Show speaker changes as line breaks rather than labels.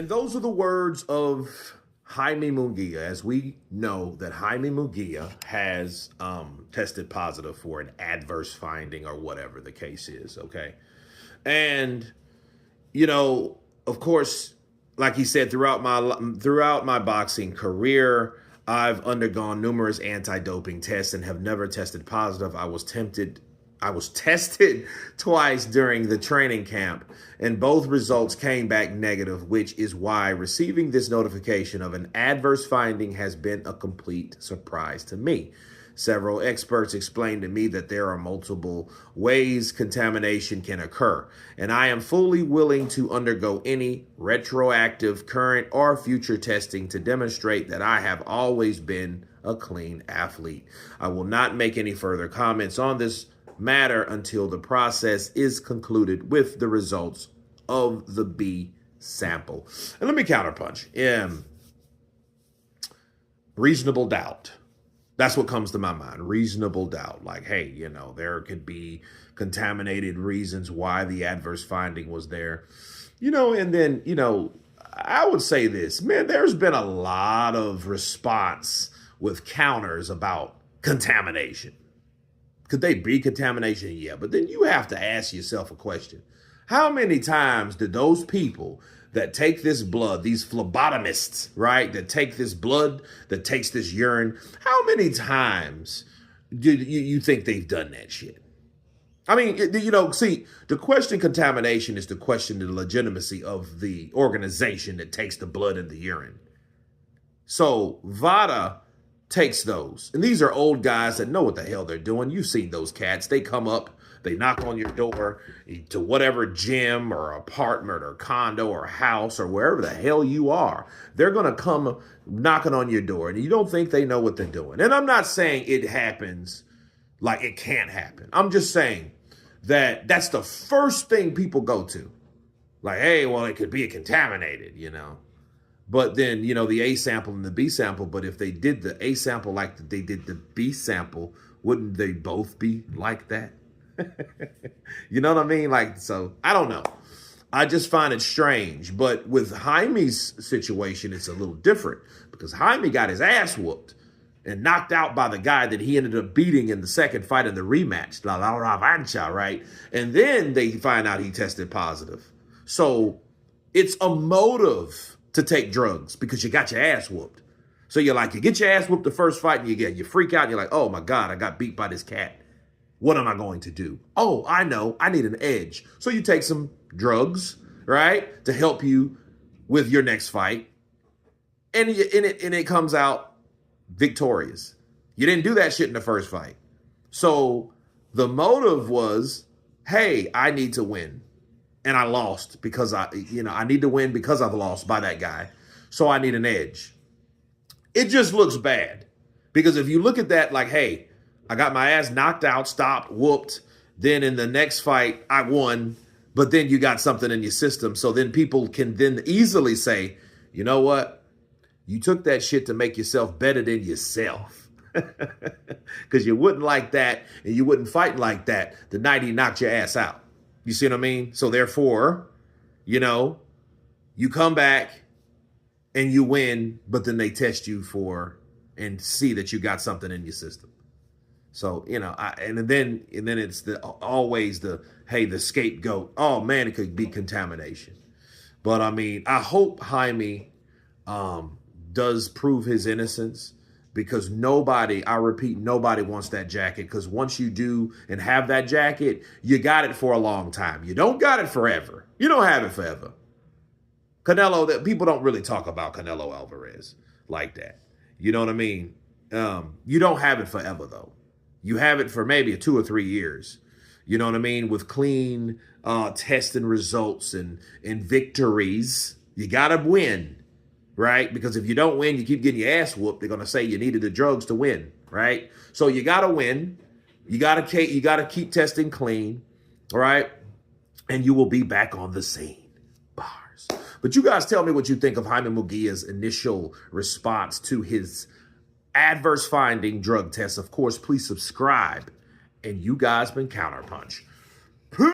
And those are the words of Jaime Munguia, as we know that Jaime Munguia has tested positive for an adverse finding or whatever the case is, okay? And, you know, of course, like he said, throughout my boxing career, I've undergone numerous anti-doping tests and have never tested positive. I was tested twice during the training camp, and both results came back negative, which is why receiving this notification of an adverse finding has been a complete surprise to me. Several experts explained to me that there are multiple ways contamination can occur, and I am fully willing to undergo any retroactive, current, or future testing to demonstrate that I have always been a clean athlete. I will not make any further comments on this matter until the process is concluded with the results of the B sample. And let me counterpunch. Reasonable doubt. That's what comes to my mind. Reasonable doubt. Like, hey, you know, there could be contaminated reasons why the adverse finding was there. You know, and then, you know, I would say this, man, there's been a lot of response with counters about contamination. Could they be contamination? Yeah, but then you have to ask yourself a question. How many times did those people that take this blood, these phlebotomists, right, that take this blood, that takes this urine, how many times do you think they've done that shit? I mean, you know, see, the question contamination is to question the legitimacy of the organization that takes the blood and the urine. So VADA takes those. And these are old guys that know what the hell they're doing. You've seen those cats. They come up, they knock on your door to whatever gym or apartment or condo or house or wherever the hell you are. They're going to come knocking on your door, and you don't think they know what they're doing. And I'm not saying it happens like it can't happen. I'm just saying that that's the first thing people go to. Like, hey, well, it could be contaminated, you know. But then, you know, the A sample and the B sample, but if they did the A sample like they did the B sample, wouldn't they both be like that? You know what I mean? Like, so I don't know. I just find it strange. But with Jaime's situation, it's a little different because Jaime got his ass whooped and knocked out by the guy that he ended up beating in the second fight in the rematch, La Revancha, right? And then they find out he tested positive. So it's a motive to take drugs because you got your ass whooped. So you're like, you get your ass whooped the first fight and you freak out and you're like, oh my God, I got beat by this cat. What am I going to do? Oh, I know, I need an edge. So you take some drugs, right? To help you with your next fight. And it comes out victorious. You didn't do that shit in the first fight. So the motive was, hey, I need to win. And I lost because I need to win because I've lost by that guy. So I need an edge. It just looks bad. Because if you look at that like, hey, I got my ass knocked out, stopped, whooped. Then in the next fight, I won. But then you got something in your system. So then people can then easily say, you know what? You took that shit to make yourself better than yourself. Because you wouldn't like that and you wouldn't fight like that the night he knocked your ass out. You see what I mean? So therefore, you know, you come back and you win, but then they test you for and see that you got something in your system. So, you know, and then it's always the, hey, the scapegoat. Oh man, it could be contamination. But I mean, I hope Jaime does prove his innocence. Because nobody, I repeat, nobody wants that jacket. Because once you do and have that jacket, you got it for a long time. You don't got it forever. You don't have it forever. Canelo, that people don't really talk about Canelo Alvarez like that. You know what I mean? You don't have it forever, though. You have it for maybe 2 or 3 years. You know what I mean? With clean testing results and victories, you got to win. Right? Because if you don't win, you keep getting your ass whooped. They're going to say you needed the drugs to win. Right? So you got to win. You got to keep testing clean. All right? And you will be back on the scene. Bars. But you guys tell me what you think of Jaime Munguia's initial response to his adverse finding drug test. Of course, please subscribe. And you guys been Counterpunch.